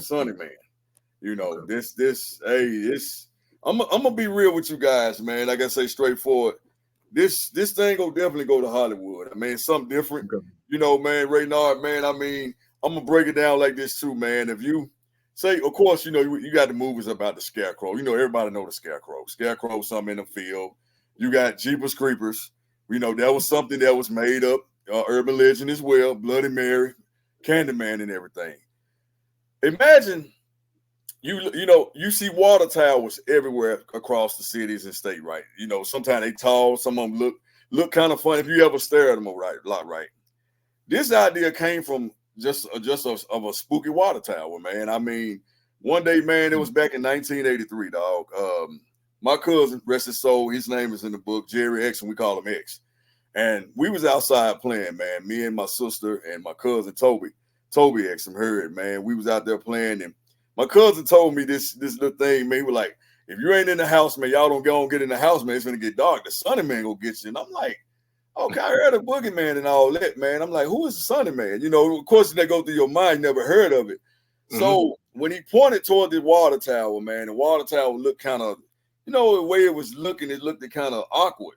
Sunnyman. I'm gonna be real with you guys, man. Like I say, straightforward. This thing will definitely go to Hollywood. I mean, something different. Okay. Man, Raynard, man. I mean, I'm gonna break it down like this too, man. If you say, of course, you got the movies about the Scarecrow. Everybody know the Scarecrow. Scarecrow, something in the field. You got Jeepers Creepers. That was something that was made up, urban legend as well. Bloody Mary, Candyman, and everything. Imagine. You see water towers everywhere across the cities and state, right? Sometimes they tall, some of them look kind of funny if you ever stare at them right. This idea came from just of a spooky water tower, man. I mean, one day, man, it was back in 1983, dog. My cousin, rest his soul, his name is in the book, Jerry X, and we call him X. And we was outside playing, man. Me and my sister and my cousin Toby X, I'm heard, man. We was out there playing, and my cousin told me this little thing, man. He was like, if you ain't in the house, man, y'all don't go and get in the house, man. It's gonna get dark. The Sunnyman gonna get you. And I'm like, okay, I heard of boogeyman and all that, man. I'm like, who is the Sunnyman? Of course, they go through your mind, never heard of it. Mm-hmm. So when he pointed toward the water tower, man, the water tower looked kind of, the way it was looking, it looked kind of awkward,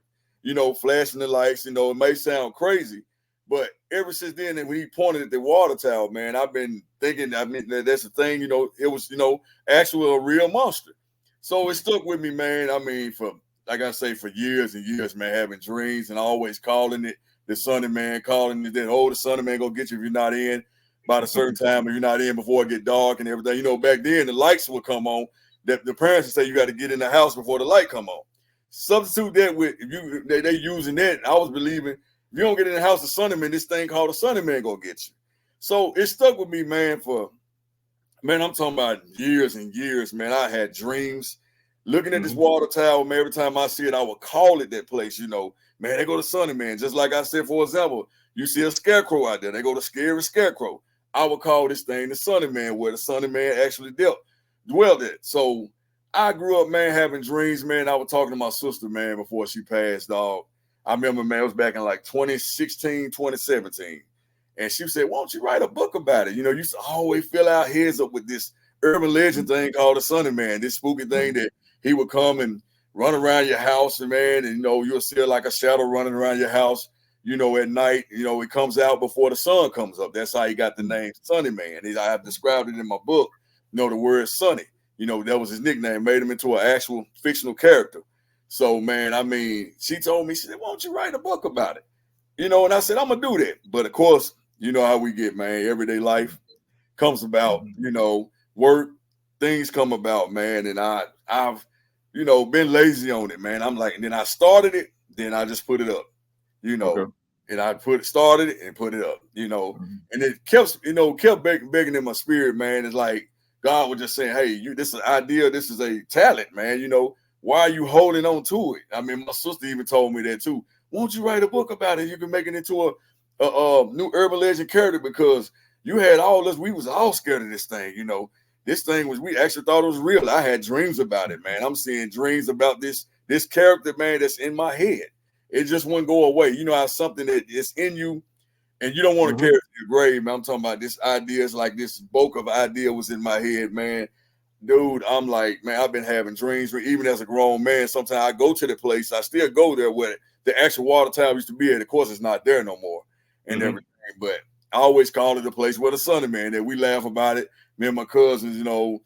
flashing the lights, it may sound crazy. But ever since then, when he pointed at the water tower, man, I've been thinking, that's the thing, it was, actually a real monster. So it stuck with me, man. I mean, for years and years, man, having dreams and always calling it the Sunnyman, calling it that, the Sunnyman gonna get you if you're not in by a certain time, or you're not in before it get dark and everything. Back then the lights would come on. The parents would say you got to get in the house before the light come on. Substitute that with they using that. I was believing, if you don't get in the house of Sunnyman, this thing called a Sunnyman gonna get you. So it stuck with me, man, I'm talking about years and years, man. I had dreams looking at this water tower, man. Every time I see it, I would call it that place, man, they go to Sunnyman. Just like I said, for example, you see a scarecrow out there, they go to Scary Scarecrow. I would call this thing the Sunnyman, where the Sunnyman actually dwelled at. So I grew up, man, having dreams, man. I was talking to my sister, man, before she passed, dog. I remember, man, it was back in like 2016, 2017. And she said, why don't you write a book about it? You used to always fill our heads up with this urban legend thing called the Sunnyman, this spooky thing that he would come and run around your house, and man, and you'll see it like a shadow running around your house, at night. It comes out before the sun comes up. That's how he got the name Sunnyman. I have described it in my book, the word Sunny. That was his nickname, made him into an actual fictional character. So, man, I mean, she told me, she said, why don't you write a book about it? And I said, I'm going to do that. But, of course, how we get, man. Everyday life comes about, work, things come about, man. And I've, been lazy on it, man. I'm like, and then I started it, then I just put it up, Okay. And I started it and put it up, and it kept begging in my spirit, man. It's like God was just saying, hey, this is an idea. This is a talent, man. Why are you holding on to it? I mean, my sister even told me that too. Won't you write a book about it? You can make it into a new urban legend character, because you had all this. We was all scared of this thing. This thing we actually thought it was real. I had dreams about it, man. I'm seeing dreams about this character, man, that's in my head. It just wouldn't go away. How something that is in you and you don't want to carry it to your grave, man. I'm talking about this idea. It's like this bulk of idea was in my head, man. Dude, I'm like, man, I've been having dreams. Even as a grown man, sometimes I go to the place. I still go there where the actual water tower used to be at. Of course, it's not there no more and everything. But I always call it the place where the Sunnyman, that we laugh about it. Me and my cousins, and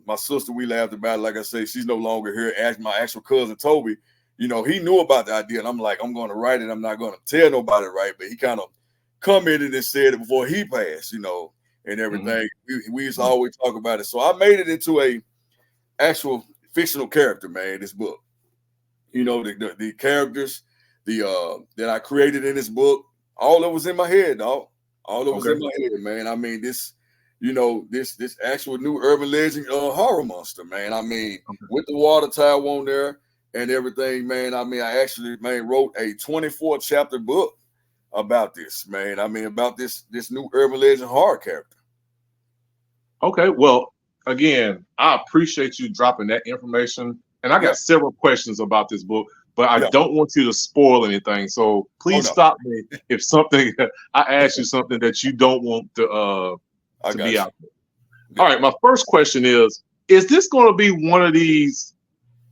my sister, we laughed about it. Like I say, she's no longer here. My actual cousin, Toby, he knew about the idea. And I'm like, I'm going to write it. I'm not going to tell nobody, right? But he kind of commented and said it before he passed, and everything. We used to always talk about it. So I made it into a actual fictional character, man, this book. The characters, that I created in this book, all that was in my head, dog. All that was in my head, man. I mean, this actual new urban legend horror monster, man. I mean, with the water tower on there and everything, man. I mean, I actually, man, wrote a 24-chapter book about this, man. I mean, about this new urban legend horror character. Okay, well, again, I appreciate you dropping that information. And I got several questions about this book, but I don't want you to spoil anything. So please stop me if something I ask you something that you don't want to be out there. All right, my first question is this going to be one of these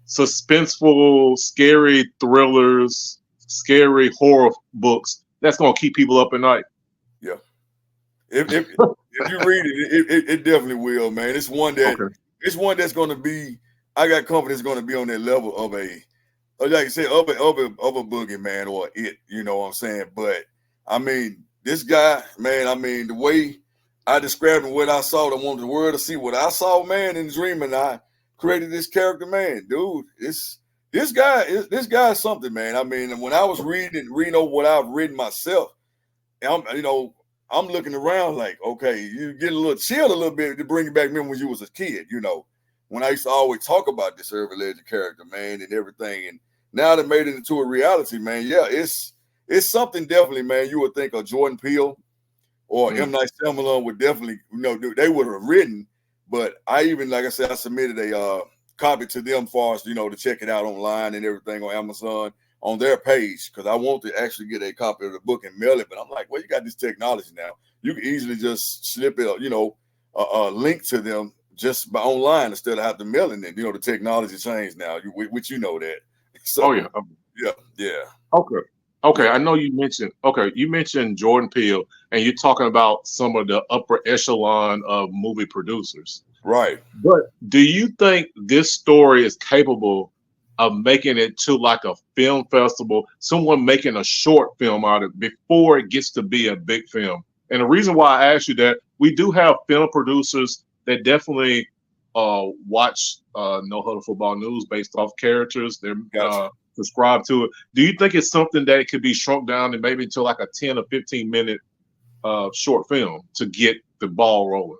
suspenseful, scary thrillers, scary horror books that's going to keep people up at night? Yeah. If you read it definitely will, man. It's one that's going to be. I got confidence going to be on that level of like you say, of a boogeyman or it. You know what I'm saying? But I mean, this guy, man. I mean, the way I described him, what I saw, I wanted the world to see what I saw, man, in the dream, and I created this character, man. Dude, this guy is something, man. I mean, when I was reading over what I've written myself, I'm looking around like, okay, you get a little chilled a little bit to bring you back memory when you was a kid, when I used to always talk about this urban legend character, man, and everything. And now they made it into a reality, man. Yeah, it's something definitely, man. You would think of Jordan Peele or M. Night Shyamalan would definitely, they would have written. But I even, like I said, I submitted a copy to them for us, to check it out online and everything on Amazon on their page, because I want to actually get a copy of the book and mail it. But I'm like, well, you got this technology now. You can easily just slip it, a link to them just by online instead of have to mail it. The technology changed now, which that. So, yeah. Okay. Yeah. I know you mentioned Jordan Peele, and you're talking about some of the upper echelon of movie producers. Right. But do you think this story is capable of making it to like a film festival, someone making a short film out of it before it gets to be a big film? And the reason why I asked you that, we do have film producers that definitely watch No Huddle Football News based off characters. They're subscribed to it. Do you think it's something that it could be shrunk down and maybe to like a 10 or 15 minute short film to get the ball rolling?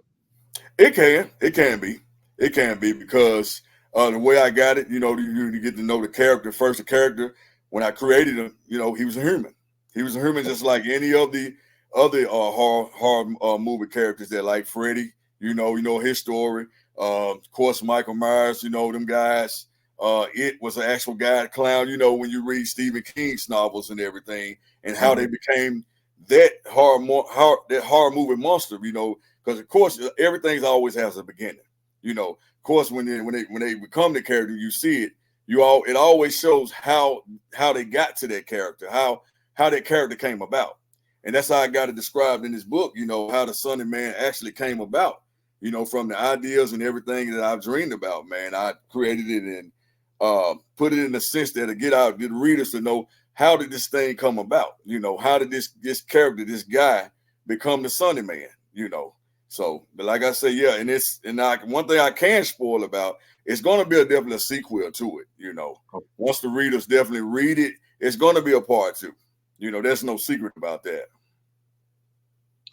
It can be because the way I got it, you get to know the character first. The character, when I created him, he was a human. He was a human just like any of the other horror movie characters that, like Freddy, his story. Of course, Michael Myers, them guys. It was an actual guy, clown, when you read Stephen King's novels and everything, and how they became that horror movie monster, because of course everything always has a beginning. Of course, when they become the character, you see it. It always shows how they got to that character, how that character came about. And that's how I got it described in this book, how the Sunnyman actually came about, from the ideas and everything that I've dreamed about, man. I created it and put it in the sense that to get the readers to know, how did this thing come about? How did this character, this guy, become the Sunnyman? So, but like I say, yeah, and one thing I can spoil about, it's going to be definitely a sequel to it. Once the readers definitely read it, it's going to be a part 2. There's no secret about that.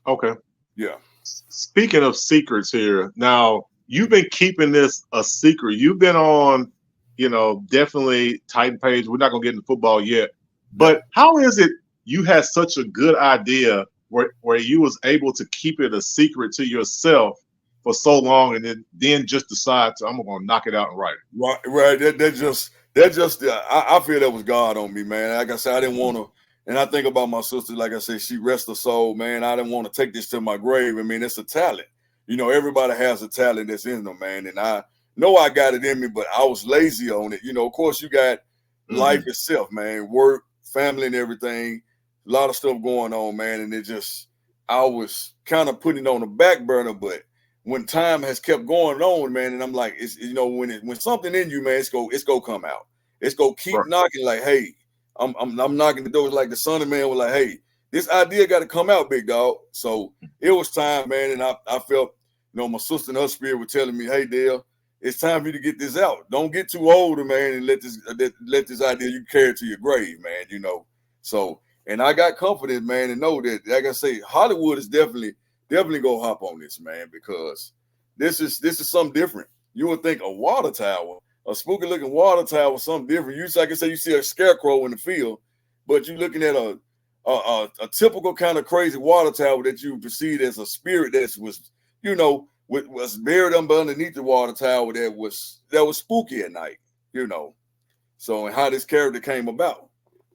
Okay. Yeah. Speaking of secrets here, now you've been keeping this a secret. You've been on, definitely Titan page. We're not going to get into football yet, but how is it you had such a good idea where you was able to keep it a secret to yourself for so long, and then just decide I'm going to knock it out and write it? Right. I feel that was God on me, man. Like I said, I didn't want to, and I think about my sister. Like I said, she rests her soul, man. I didn't want to take this to my grave. I mean, it's a talent. Everybody has a talent that's in them, man. And I know I got it in me, but I was lazy on it. Of course, you got life itself, man, work, family, and everything. A lot of stuff going on, man. And I was kind of putting it on the back burner, but when time has kept going on, man, and I'm like, it's when something in you, man, it's go come out. It's go keep knocking, like, hey, I'm knocking the doors like the Sunnyman was like, hey, this idea got to come out, Bigdawg. So it was time, man, and I felt, my sister and her spirit were telling me, hey, Dale, it's time for you to get this out. Don't get too older, man, and let this idea you carry to your grave, man. So, and I got confidence, man, and know that, like I say, Hollywood is definitely go hop on this, man, because this is something different. You would think a water tower, a spooky looking water tower, something different. Like I say, you see a scarecrow in the field, but you're looking at a typical kind of crazy water tower that you perceive as a spirit that was buried underneath the water tower that was spooky at night, So, and how this character came about.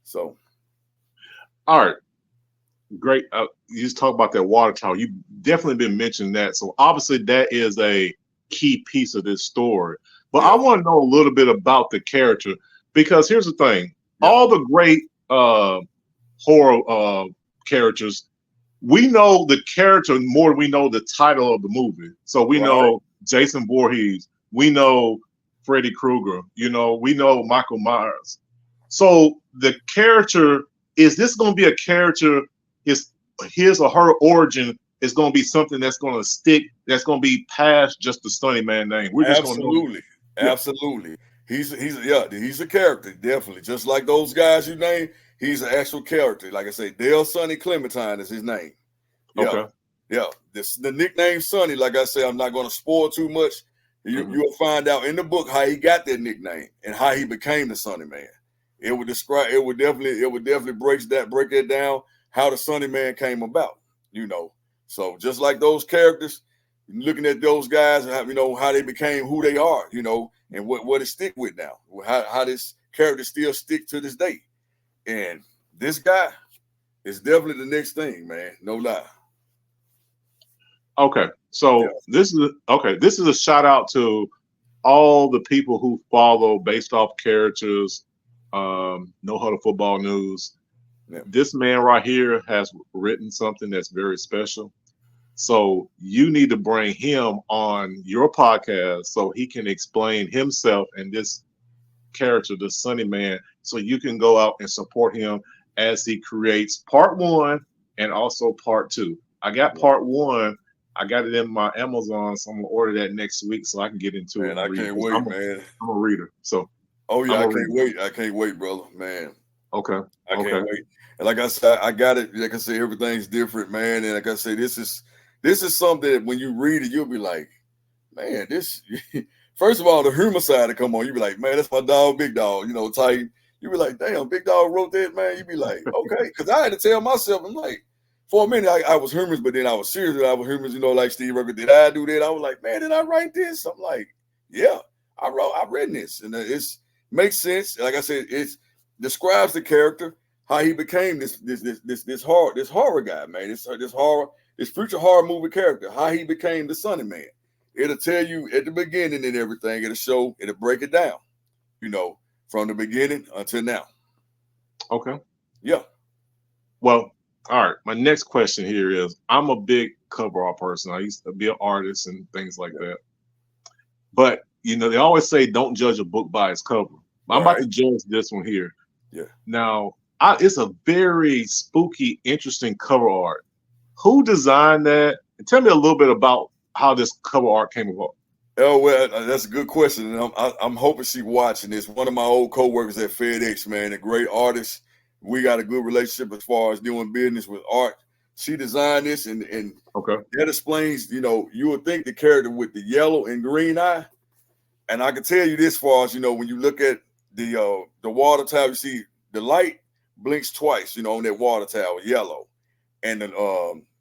So, all right. Great. You just talk about that water tower. You've definitely been mentioning that. So obviously that is a key piece of this story. But I want to know a little bit about the character, because here's the thing. All the great horror characters, we know the character more than we know the title of the movie. So we know Jason Voorhees. We know Freddy Krueger. You know, we know Michael Myers. So the character, is this going to be a character, his or her origin is going to be something that's going to stick, that's going to be past just the Sunnyman name? We're just Absolutely. Absolutely. He's a character, definitely. Just like those guys you named, he's an actual character. Like I say, Dale Sonny Clementine is his name. Yeah. Yeah. The nickname Sonny, like I say, I'm not going to spoil too much. You'll find out in the book how he got that nickname and how he became the Sunnyman. It would definitely break that down, how the Sunnyman came about, you know. So just like those characters, looking at those guys and how they became who they are, you know, and what it stick with now, how this character still stick to this day. And this guy is definitely the next thing, man. No lie. Okay. So this is a shout out to all the people who follow based off characters, No Huddle Football News. This man right here has written something that's very special. So you need to bring him on your podcast so he can explain himself and this character, the Sunnyman, so you can go out and support him as he creates part 1 and also part 2. I got part 1. I got it in my Amazon, so I'm gonna order that next week so I can get into it. I can't wait, man. I'm a reader, so. Oh yeah, I can't wait, brother, man. Okay. I can't wait. And like I said, I got it. Like I said, everything's different, man. And like I say, this is something that when you read it, you'll be like, man, this. First of all, the humor side to come on, you be like, man, that's my dog, Bigdawg. You know, type. You be like, damn, Bigdawg wrote that, man. You be like, okay, because I had to tell myself, I'm like, for a minute, I was humorous, but then I was serious. I was humorous, you know, like Steve Rucker. Did I do that? I was like, man, did I write this? I'm like, yeah, I've written this, and it's makes sense. Like I said, it describes the character, how he became this horror guy, man. This future horror movie character, how he became the Sunnyman. It'll tell you at the beginning and everything. It'll break it down, you know, from the beginning until now. Okay. Yeah. Well, all right. My next question here is, I'm a big cover art person. I used to be an artist and things like that. But, you know, they always say don't judge a book by its cover. I'm about to judge this one here. Yeah. Now, it's a very spooky, interesting cover art. Who designed that? And tell me a little bit about how this cover art came about. Oh, well, that's a good question. And I'm hoping she's watching this. One of my old coworkers at FedEx, man, a great artist. We got a good relationship as far as doing business with art. She designed this, and that explains, you know, you would think the character with the yellow and green eye. And I can tell you this far as, you know, when you look at the water tower, you see the light blinks twice, you know, on that water tower, yellow. And then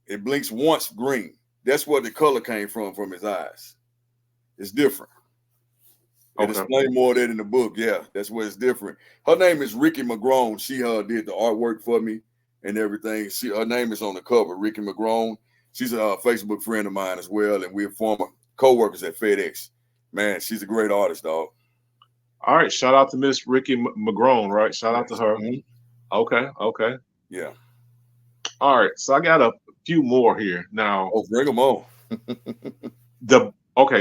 it blinks once green. That's where the color came from his eyes. It's different. It explains more of that in the book. Yeah, that's where it's different. Her name is Ricky McGrone. She did the artwork for me and everything. Her name is on the cover, Ricky McGrone. She's a Facebook friend of mine as well, and we're former co-workers at FedEx. Man, she's a great artist, dog. All right, shout out to Miss Ricky McGrone, right? Shout out to her. Mm-hmm. Okay. Yeah. All right, so I got a few more here now. Oh, bring them on.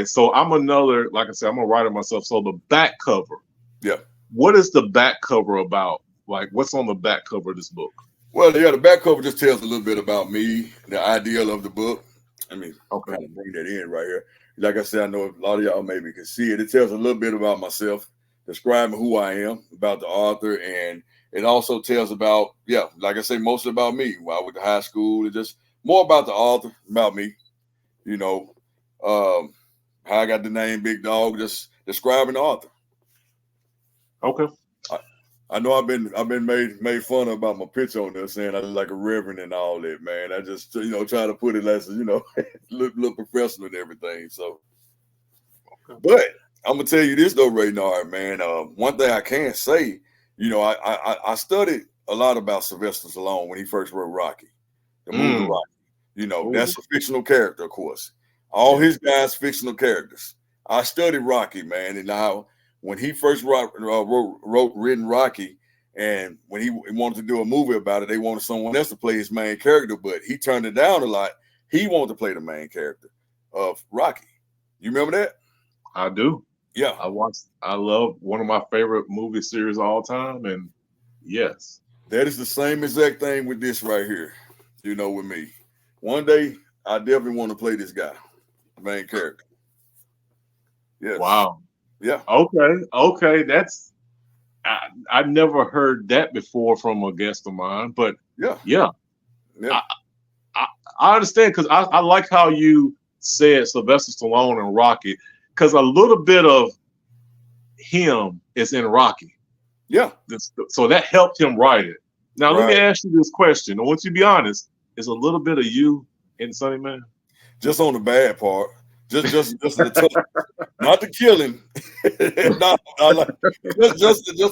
So I'm like I said, I'm gonna write it myself. So the back cover. Yeah. What is the back cover about? Like, what's on the back cover of this book? Well, yeah, the back cover just tells a little bit about me, the ideal of the book. I mean, kind of bring that in right here. Like I said, I know a lot of y'all maybe can see it. It tells a little bit about myself, describing who I am, about the author, and it also tells about, like I say, mostly about me. While I went to high school, it's just more about the author, about me, you know, how I got the name Bigdawg, just describing the author. Okay. I know I've been made fun of about my picture on there, saying I look like a reverend and all that, man. I just, you know, try to put it as, you know, look professional and everything. So, but I'm gonna tell you this though, Raynard, man. One thing I can say, you know, I studied a lot about Sylvester Stallone when he first wrote Rocky. the movie Rocky. You know, Ooh. that's a fictional character, of course. All his guys fictional characters. I studied Rocky, man, and now when he first written Rocky, and when he wanted to do a movie about it, they wanted someone else to play his main character, but he turned it down a lot. He wanted to play the main character of Rocky. You remember that? I do. Yeah. I love one of my favorite movie series of all time, and yes. That is the same exact thing with this right here, you know, with me. One day, I definitely want to play this guy, the main character. Yes. Wow. Yeah. Okay. That's I never heard that before from a guest of mine, but yeah. I understand, because I like how you said Sylvester Stallone and Rocky, because a little bit of him is in Rocky. Yeah. So that helped him write it. Now, let me ask you this question. I want you to be honest. Is a little bit of you in Sunnyman? Just on the bad part. Just the tough, not the killing. just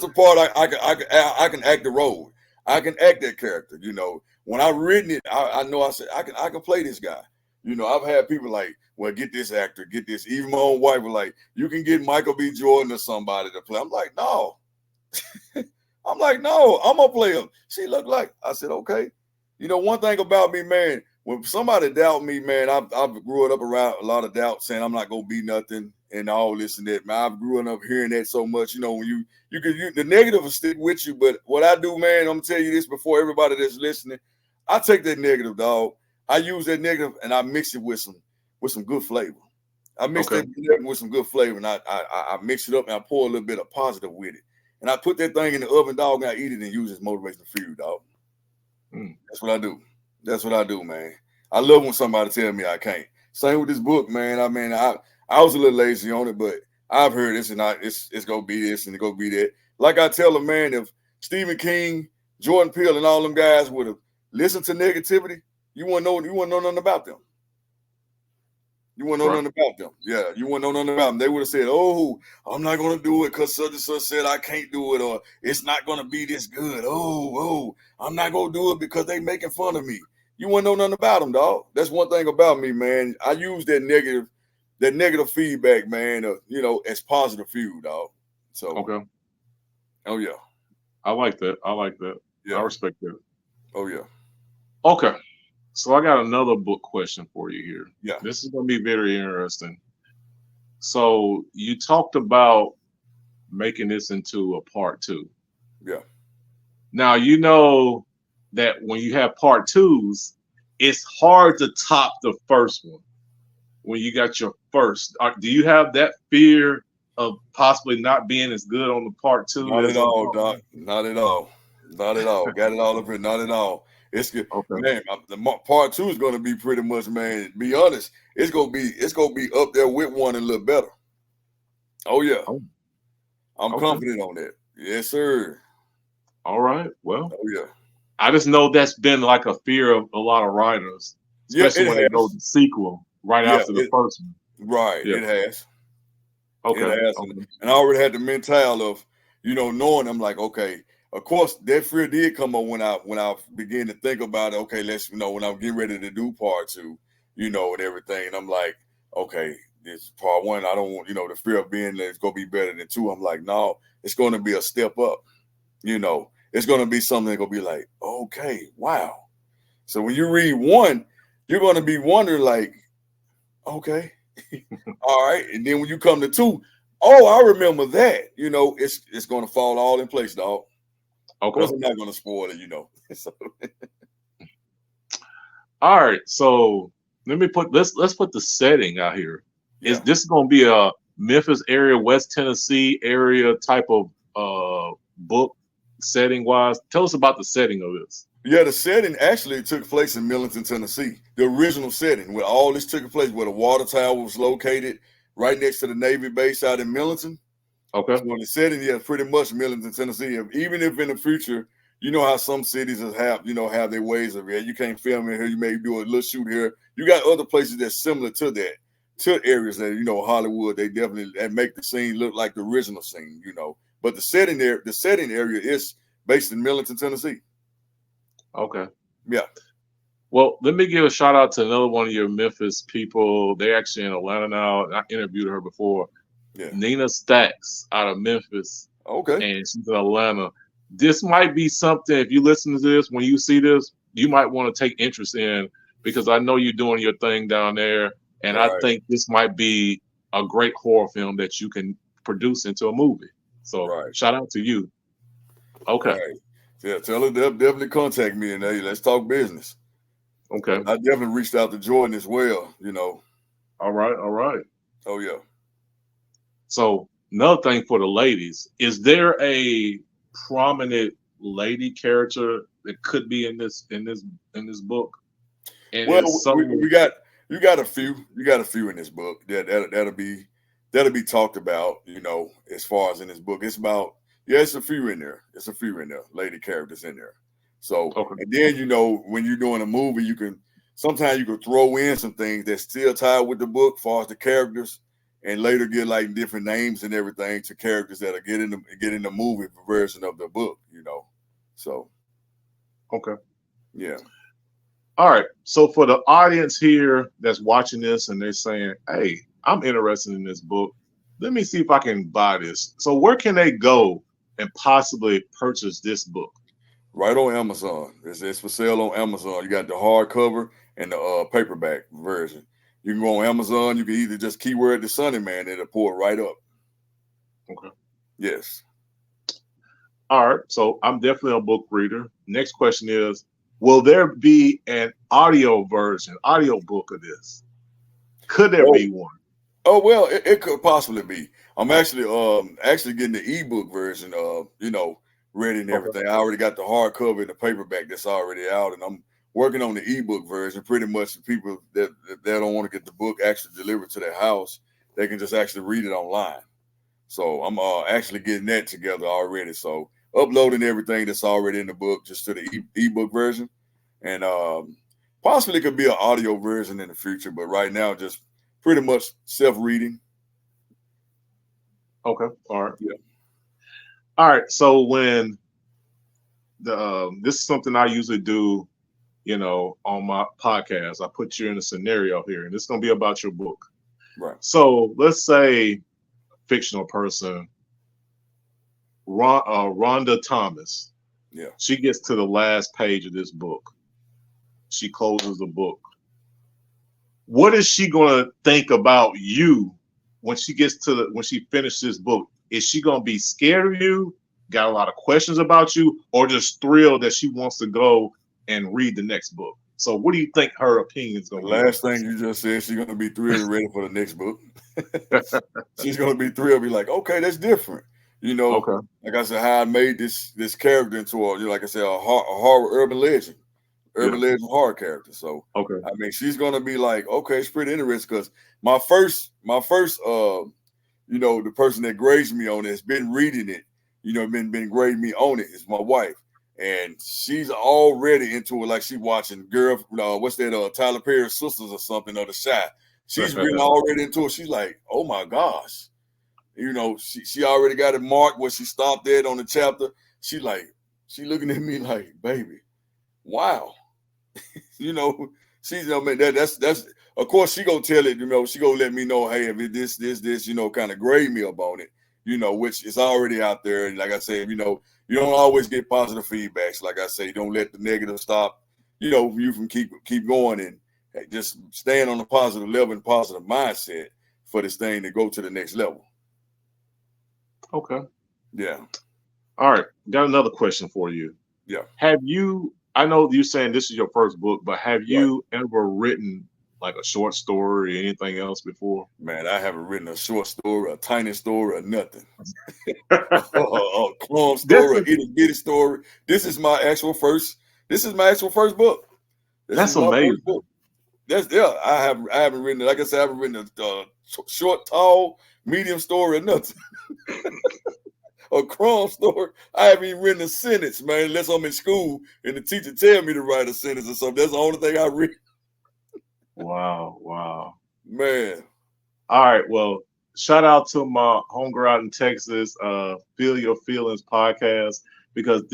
the part I can act the role. I can act that character. You know, when I written it, I know I said I can play this guy. You know, I've had people like, well, get this actor, get this. Even my own wife was like, you can get Michael B. Jordan or somebody to play. I'm like, no. I'm gonna play him. She looked like, I said, okay. You know, one thing about me, man, when somebody doubt me, man, I've grew up around a lot of doubt, saying I'm not gonna be nothing and all this and that. Man, I've grew up hearing that so much. You know, when you the negative will stick with you, but what I do, man, I'm gonna tell you this before everybody that's listening. I take that negative, dog. I use that negative and I mix it with some good flavor. I mix that negative with some good flavor, and I mix it up and I pour a little bit of positive with it. And I put that thing in the oven, dog, and I eat it and use it as motivational fuel, dog. That's what I do. That's what I do, man. I love when somebody tell me I can't. Same with this book, man. I mean, I was a little lazy on it, but I've heard this and it's gonna be this and it's gonna be that. Like I tell them, man, if Stephen King, Jordan Peele, and all them guys would have listened to negativity, you wouldn't know nothing about them. You wouldn't know nothing about them. Yeah, you wouldn't know nothing about them. They would have said, oh, I'm not going to do it because such and such said I can't do it, or it's not going to be this good. Oh, I'm not going to do it because they making fun of me. You wouldn't know nothing about them, dog. That's one thing about me, man. I use that negative feedback, man, you know, as positive fuel, dog. So, oh, yeah. I like that. Yeah. I respect that. Oh, yeah. Okay. So I got another book question for you here. Yeah. This is going to be very interesting. So you talked about making this into a part 2. Yeah. Now, you know that when you have part 2s, it's hard to top the first one when you got your first. Do you have that fear of possibly not being as good on the part 2? Not at all, Doc. Not at all. Got it all up here. Not at all. It's good, man. The part 2 is going to be pretty much, man. To be honest, it's gonna be up there with one and a little better. Oh yeah, I'm confident on that. Yes, sir. All right. Well, oh yeah. I just know that's been like a fear of a lot of writers, especially when they go to the sequel after the first one. Right. Yeah. It has. Okay. It has. And I already had the mentality of, you know, knowing I'm like, okay. Of course, that fear did come up when I began to think about it. Okay, let's, you know, when I'm getting ready to do part 2, you know, and everything. And I'm like, okay, this part 1, I don't want, you know, the fear of being that it's going to be better than 2. I'm like, no, it's going to be a step up. You know, it's going to be something that's going to be like, okay, wow. So when you read 1, you're going to be wondering like, okay, all right. And then when you come to 2, oh, I remember that. You know, it's going to fall all in place, dog. Okay. Of course, I'm not going to spoil it, you know. All right, so let's put the setting out here. Yeah. Is this going to be a Memphis area, West Tennessee area type of book setting wise? Tell us about the setting of this. Yeah, the setting actually took place in Millington, Tennessee. The original setting where all this took place, where the water tower was located, right next to the Navy base out in Millington. Okay. So the setting, yeah, pretty much Millington, Tennessee. Even if in the future, you know how some cities have their ways of it. You can't film in here. You may do a little shoot here. You got other places that's similar to that, to areas that, you know, Hollywood, they definitely make the scene look like the original scene, you know. But the setting area is based in Millington, Tennessee. Okay. Yeah. Well, let me give a shout out to another one of your Memphis people. They're actually in Atlanta now. I interviewed her before. Yeah. Nina Stacks out of Memphis, Okay. and she's in Atlanta. This might be something, if you listen to this, when you see this, you might want to take interest in, because I know you're doing your thing down there, and I Right. think this might be a great horror film that you can produce into a movie. So Right. shout out to you. Okay. Right. Yeah. Tell her definitely contact me and hey, let's talk business. Okay. I definitely reached out to Jordan as well. All right. All right. Oh yeah. So another thing for the ladies, is there a prominent lady character that could be in this book? And Well, is we so got you got a few. You got a few in this book that'll be talked about. As far as in this book, it's about it's a few in there. It's a few in there, lady characters in there. So okay. and then when you're doing a movie, you can sometimes you can throw in some things that still tie with the book, as far as the characters, and later get like different names and everything to characters that are get in the movie version of the book. So Okay. yeah. All right. So for the audience here that's watching this and they're saying, "Hey, I'm interested in this book. Let me see if I can buy this." So where can they go and possibly purchase this book? Right on Amazon. It's for sale on Amazon. You got the hardcover and the paperback version. You can go on Amazon. You can either just keyword the Sunnyman, it'll pull it right up. Okay. Yes. All right. So I'm definitely a book reader. Next question is, will there be an audio version, audio book of this? Could there Oh, be one? oh well, it could possibly be. I'm actually getting the ebook version ready and Okay. everything. I already got the hardcover and the paperback that's already out, and I'm working on the ebook version. Pretty much the people that don't want to get the book actually delivered to their house, they can just actually read it online. So I'm actually getting that together already. So uploading everything that's already in the book just to the ebook version, and possibly could be an audio version in the future. But right now, just pretty much self-reading. Okay. All right. Yeah. All right. So when this is something I usually do, on my podcast, I put you in a scenario here, and it's going to be about your book. Right. So let's say a fictional person, Rhonda Thomas. Yeah. She gets to the last page of this book. She closes the book. What is she going to think about you when she gets when she finishes this book? Is she going to be scared of you, got a lot of questions about you, or just thrilled that she wants to go and read the next book? So what do you think her opinion is The going to be on last thing you just said, she's gonna be thrilled and ready for the next book. this? She's gonna be thrilled, be like, okay, that's different. Okay. Like I said, how I made this character into like I said, a horror Yeah. urban legend horror character. So Okay. I mean, she's gonna be like, okay, it's pretty interesting because my first the person that grades me on it has been reading it, been grading me on it is my wife. And she's already into it, like she watching what's that, Tyler Perry's Sisters or something, or The Shy. She's really already into it. She's like, oh my gosh. She already got it marked where she stopped at on the chapter. She looking at me like, baby, wow. She's man, that's of course she gonna tell it, she gonna let me know, hey, if it this, kind of grade me up on it, which is already out there. And like I said, you don't always get positive feedbacks. Like I say, don't let the negative stop, you from keep going and just staying on a positive level and positive mindset for this thing to go to the next level. Okay. Yeah. All right. Got another question for you. Yeah. I know you're saying this is your first book, but have Right. you ever written like a short story or anything else before? Man, I haven't written a short story, a tiny story, or nothing. A clump story, an itty bitty story. This is my actual first book. This That's is my amazing. first book. I haven't written it. Like I said, I haven't written a short, tall, medium story or nothing. A crumb story. I haven't even written a sentence, man, unless I'm in school and the teacher tell me to write a sentence or something. That's the only thing I read. Wow. Man. All right. Well, shout out to my homegirl out in Texas, Feel Your Feelings podcast, because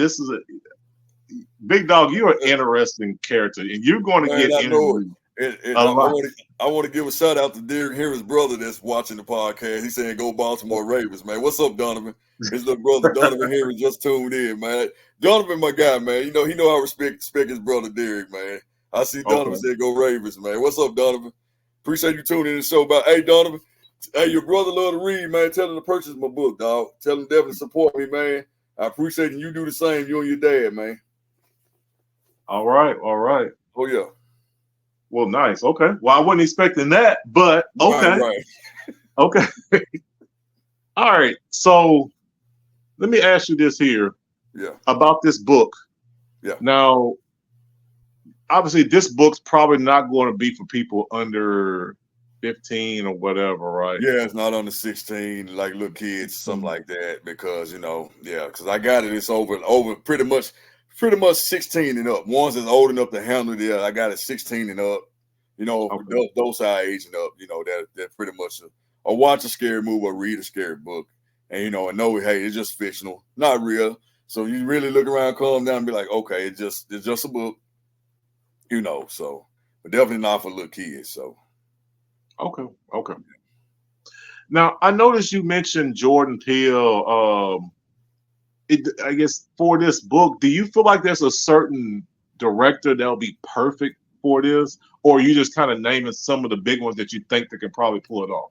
Bigdawg, you're an interesting character, and you're going to Man, get I know it. interviewed And a lot. I want to give a shout out to Derek Henry's brother that's watching the podcast. He's saying go Baltimore Ravens, man. What's up, Donovan? His little brother Donovan Henry just tuned in, man. Donovan, my guy, man. He know I respect his brother Derek, man. I see Donovan say go Ravens, man. What's up, Donovan? Appreciate you tuning in the show. About hey, Donovan. Hey, your brother love to read, man. Tell him to purchase my book, dog. Tell him definitely support me, man. I appreciate it. You do the same. You and your dad, man. All right. Oh yeah. Well, nice. Okay. Well, I wasn't expecting that, but okay. Right. Okay. All right. So let me ask you this here. Yeah. About this book. Yeah. Now, obviously, this book's probably not going to be for people under 15 or whatever, right? Yeah, it's not under 16, like little kids, something like that, because because I got it. It's over pretty much 16 and up. Ones that's old enough to handle it, I got it 16 and up. Those are age and up. That pretty much or watch a scary movie or read a scary book, and and know hey, it's just fictional, not real. So you really look around, calm down, and be like, okay, it's just a book, So, but definitely not for little kids. So. Okay. Now, I noticed you mentioned Jordan Peele. I guess for this book, do you feel like there's a certain director that'll be perfect for this, or are you just kind of naming some of the big ones that you think that can probably pull it off?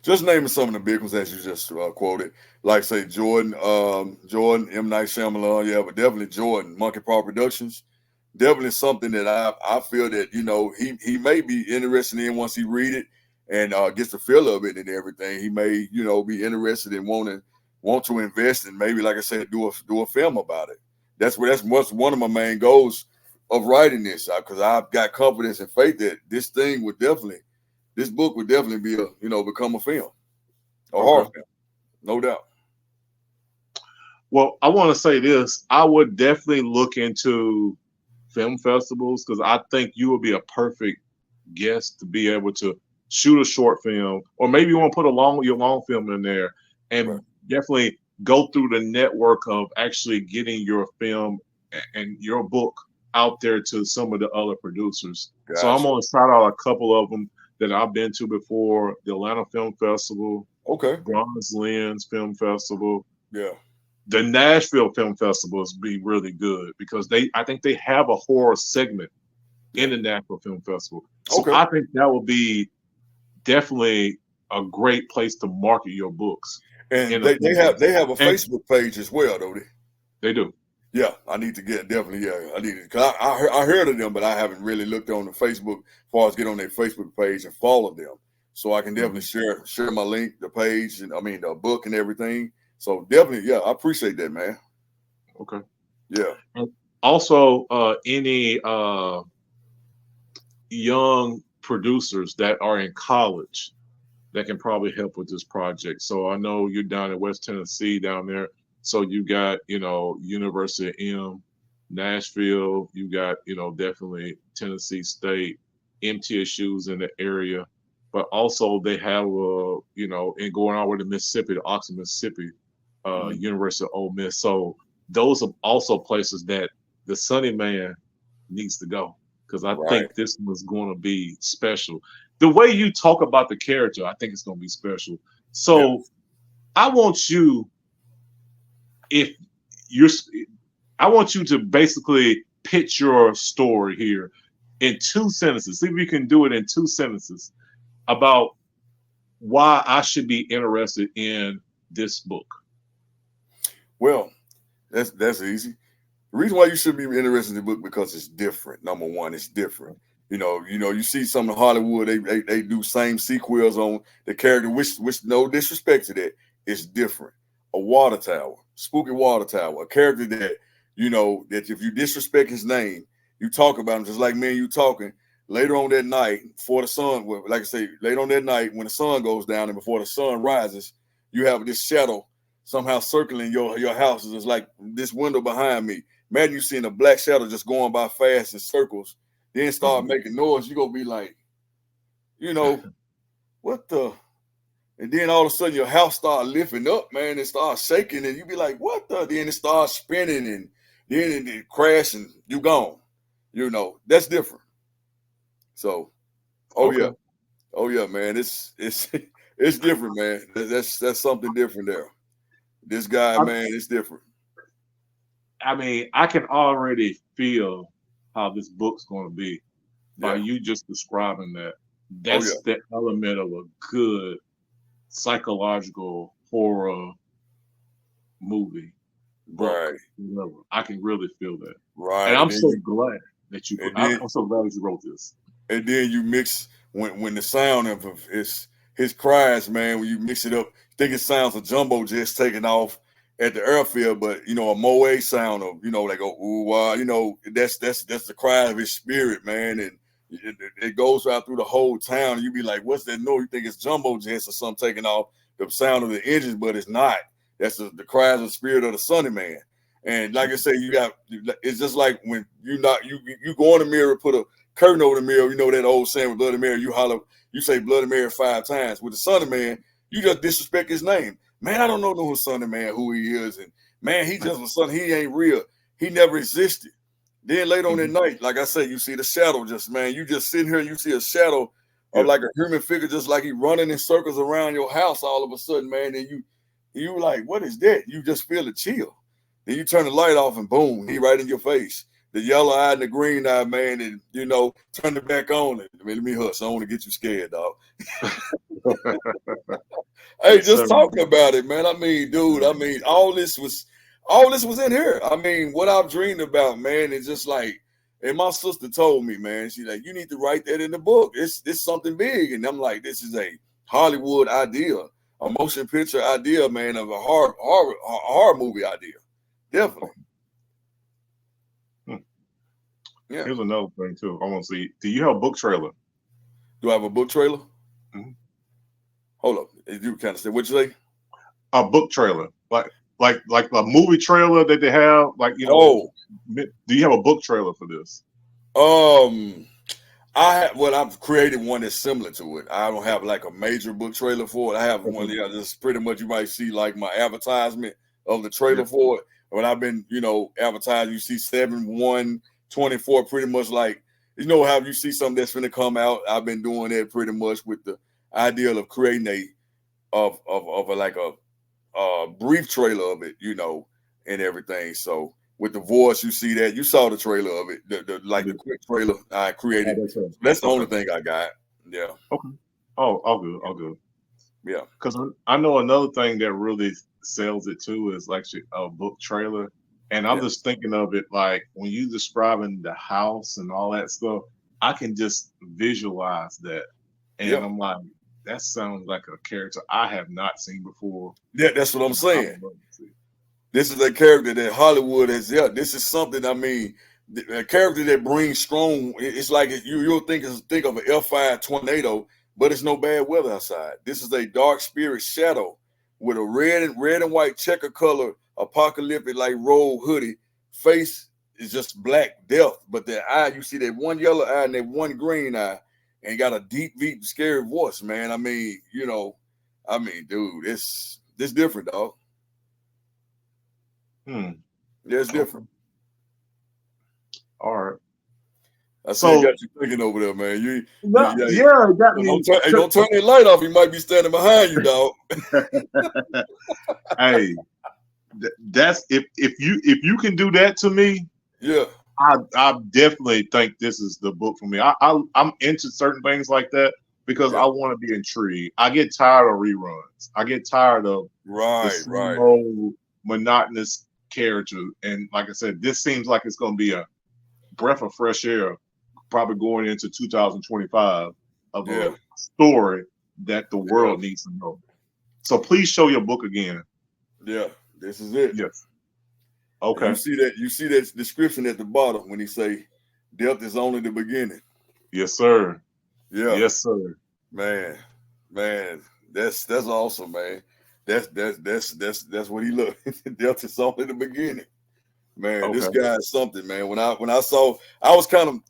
Just naming some of the big ones that you just quoted, like say Jordan, M. Night Shyamalan, yeah, but definitely Jordan, Monkey Paw Productions. Definitely something that I feel that he may be interested in once he read it and gets the feel of it and everything. He may be interested in want to invest and maybe, like I said, do a film about it. That's what's one of my main goals of writing this, because I've got confidence and faith that this book would definitely be become a film, a horror film, no doubt. Well, I want to say this: I would definitely look into film festivals, because I think you would be a perfect guest to be able to shoot a short film, or maybe you want to put your long film in there, and definitely go through the network of actually getting your film and your book out there to some of the other producers. Gotcha. So I'm going to shout out a couple of them that I've been to before: the Atlanta Film Festival, Bronze Lens Film Festival, the Nashville Film Festivals be really good, because I think they have a horror segment in the Nashville Film Festival. So I think that would be definitely a great place to market your books. And they have a Facebook page as well, don't they? They do. Yeah, I need to get definitely. Yeah, I need to, because I heard of them, but I haven't really looked on the Facebook as far as get on their Facebook page and follow them. So I can definitely share my link, the page, and the book and everything. So definitely, I appreciate that, man. Okay. Yeah. And also, any young producers that are in college that can probably help with this project. So I know you're down in West Tennessee down there. So you got, University of M, Nashville, you got, definitely Tennessee State, MTSU's in the area, but also they have, and going all the way to Mississippi, to Oxford, Mississippi, University of Ole Miss. So those are also places that the Sunnyman needs to go, because I think this was going to be special. The way you talk about the character, I think it's going to be special. So I want you, I want you to basically pitch your story here in 2 sentences. See if you can do it in 2 sentences about why I should be interested in this book. Well, that's easy. The reason why you should be interested in the book, because it's different. Number one, it's different. You see some of Hollywood, they do same sequels on the character, which no disrespect to that, it's different. A water tower, spooky water tower, a character that, that if you disrespect his name, you talk about him just like me and you talking, later on that night, before the sun, like I say, later on that night when the sun goes down and before the sun rises, you have this shadow somehow circling your house. It's like this window behind me. Imagine you seeing a black shadow just going by fast in circles, then start making noise. You're going to be like, what the? And then all of a sudden your house start lifting up, man, and start shaking, and you be like, what the? Then it starts spinning, and then it crash and you gone. You know, that's different. So, oh yeah, man, it's it's different, man. That's something different there. This guy, man, it's different. I mean, I can already feel how this book's going to be by you just describing that. That's the element of a good psychological horror movie. Right. I can really feel that. Right. And I'm so glad that you. I'm so glad that you wrote this. And then you mix when the sound of his cries, man. When you mix it up, I think it sounds a jumbo jet taking off at the airfield, but you know, a moe sound of, you know, they go ooh, you know, that's the cry of his spirit, man, and it goes right through the whole town. And you be like, what's that noise? You think it's jumbo jets or something taking off the sound of the engines, but it's not. That's the cries of the spirit of the Sunnyman. And like I say, it's just like when you go in the mirror, put a curtain over the mirror, you know that old saying with Bloody Mary, you say Bloody Mary 5 times. With the Sunnyman, you just disrespect his name. Man, I don't know no Sunnyman, who he is, and man, he just a son. He ain't real. He never existed. Then later on at night, like I said, you see the shadow. You just sitting here, and you see a shadow of like a human figure, just like he running in circles around your house. All of a sudden, man, and you like, what is that? You just feel a chill. Then you turn the light off, and boom, he right in your face. The yellow eye and the green eye, man, and you know, turn it back on. I mean, let me hush. I don't want to get you scared, dog. Hey, just talking about it, man. I mean, dude, all this was in here. I mean, what I've dreamed about, man, is just like, and my sister told me, man, she's like, you need to write that in the book. It's something big. And I'm like, this is a Hollywood idea, a motion picture idea, man, of a horror movie idea. Definitely. Yeah. Here's another thing too. I want to see. Do you have a book trailer? Do I have a book trailer? Mm-hmm. Hold up. You kind of say what you say? A book trailer, like a movie trailer that they have, like, you know. Do you have a book trailer for this? I've created one that's similar to it. I don't have like a major book trailer for it. I have one, just pretty much you might see like my advertisement of the trailer for it. When I've been, you know, advertising, you see 7/1/24, pretty much like, you know how you see something that's going to come out. I've been doing that pretty much with the ideal of creating a brief trailer of it, you know, and everything. So with the voice, you see that. You saw the trailer of it, the quick trailer I created. That's the only thing I got. Yeah. Okay. Oh, all good. Yeah. Because I know another thing that really sells it too is like a book trailer. And I'm just thinking of it like when you describing the house and all that stuff, I can just visualize that. And I'm like, that sounds like a character I have not seen before. Yeah, that's what I'm saying. This is a character that Hollywood has. Yeah, this is something. I mean, a character that brings strong. It's like you'll think of an F5 tornado, but it's no bad weather outside. This is a dark spirit shadow with a red and white checker color apocalyptic like robe hoodie. Face is just black death, but the eye, you see that one yellow eye and that one green eye, and got a deep, scary voice, man. I mean, you know, dude, it's different, dog. Yeah, it's different. All right. I see you got you thinking over there, man. It got me. Don't turn that light off. He might be standing behind you, dog. Hey, that's if you can do that to me, I definitely think this is the book for me. I'm into certain things like that because I want to be intrigued. I get tired of reruns. I get tired of the monotonous character. And like I said, this seems like it's going to be a breath of fresh air, probably going into 2025 of a story that the world needs to know. So please show your book again. Yeah, this is it. Yes. Okay. You see that description at the bottom when he say, "Death is only the beginning." Yes, sir. Yeah. Yes, sir. Man, that's awesome, man. That's what he looked. Death is only the beginning. Man, this guy is something, man. When I saw, I was kind of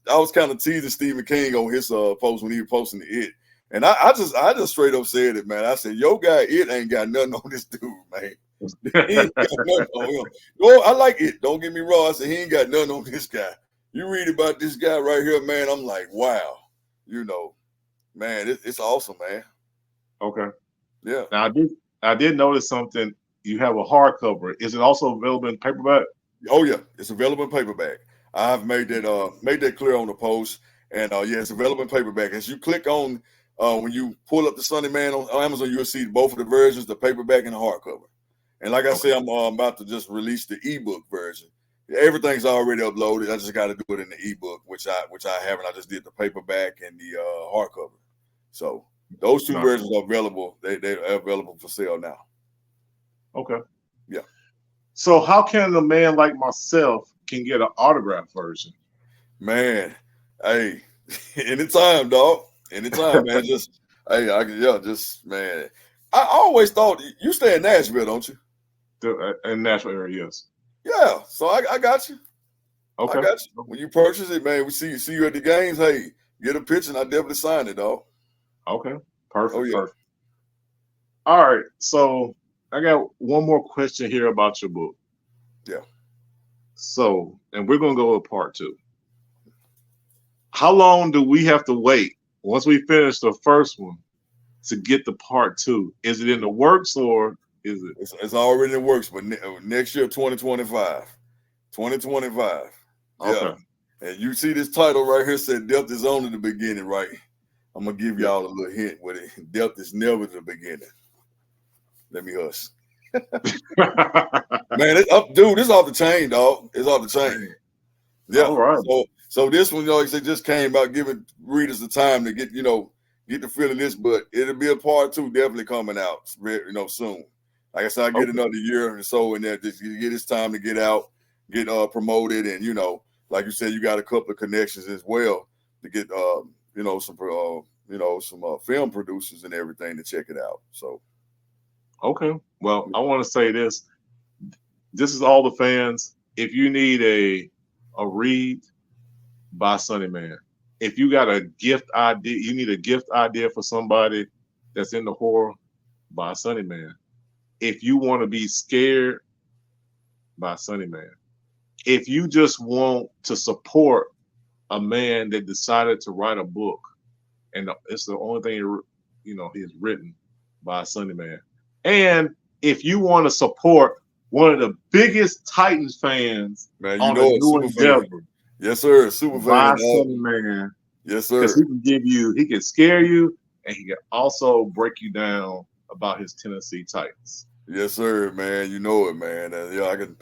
teasing Stephen King on his post when he was posting It, and I just straight up said it, man. I said, "Yo, guy, It ain't got nothing on this dude, man. He ain't got nothing on him. Oh, I like it. Don't get me wrong. I said, he ain't got nothing on this guy. You read about this guy right here, man. I'm like, wow. Man, it's awesome, man. Okay. Yeah. Now I did notice something. You have a hardcover. Is it also available in paperback? Oh yeah, it's available in paperback. I've made that clear on the post, and yeah, it's available in paperback. As you click on when you pull up the Sunnyman on Amazon, you'll see both of the versions, the paperback and the hardcover. And like I say, I'm about to just release the ebook version. Everything's already uploaded. I just got to do it in the ebook, which I haven't. I just did the paperback and the hardcover. So those two versions are available. They're available for sale now. Okay. Yeah. So how can a man like myself can get an autograph version? Man, hey, anytime, dog. Anytime, man. Just man. I always thought you stay in Nashville, don't you? In Nashville area, yes. Yeah. So I got you. Okay. I got you. When you purchase it, man, we see you at the games. Hey, get a picture and I definitely sign it, dog. Okay. Perfect. Oh, yeah. Perfect. All right. So I got one more question here about your book. Yeah. So, and we're going to go with part 2. How long do we have to wait once we finish the first one to get the part 2? Is it in the works or is it? It's already in the works, but next year, 2025. 2025. Yeah. Okay. And you see this title right here said death is only the beginning, right? I'm going to give y'all a little hint with it. Death is never the beginning. Let me hush. Man, dude, it's off the chain, dog. It's off the chain. Yeah. All right. So this one, like I said, just came out giving readers the time to get the feel of this, but it'll be a part 2 definitely coming out, soon. Like I said, I get another year or so in there just to get this time to get out, get promoted, and like you said, you got a couple of connections as well to get some film producers and everything to check it out. So. Okay. Well, I want to say this. This is all the fans. If you need a read by Sunnyman, if you got a gift idea, you need a gift idea for somebody that's in the horror, by Sunnyman. If you want to be scared, by Sunnyman. If you just want to support a man that decided to write a book, and it's the only thing he's written, by Sunnyman. And if you want to support one of the biggest Titans fans, man, on a new endeavor, yes sir, super by fan, Sunnyman, yes sir, because he can scare you and he can also break you down about his Tennessee Titans. Yes sir, man. You know it, man. I can.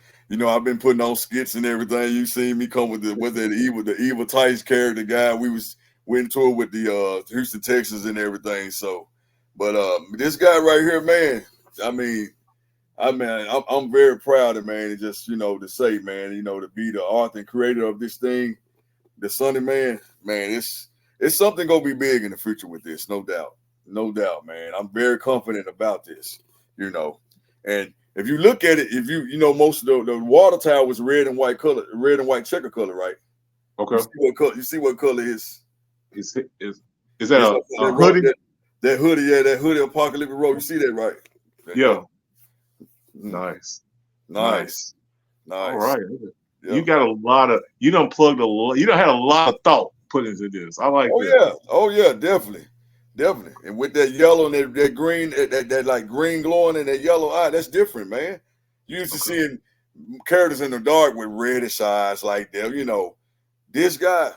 I've been putting on skits and everything. You seen me come with the evil Titans character guy. We went to it with the Houston Texans and everything. So, but this guy right here, man. I'm very proud of, man. Just to say, man, to be the author and creator of this thing, the Sunnyman, man. It's something gonna be big in the future with this, no doubt, man. I'm very confident about this, And if you look at it, if most of the water tower was red and white checker color, right? Okay. You see what color is? Is that a hoodie? That hoodie, yeah, that hoodie apocalyptic road. You see that, right? Yeah. Nice. All right. Yeah. You got a lot of. You done plugged a lot. You done had a lot of thought put into this. I like. Oh yeah, definitely. And with that yellow and that green, that like green glowing and that yellow eye, that's different, man. You used to seeing characters in the dark with reddish eyes like that. This guy,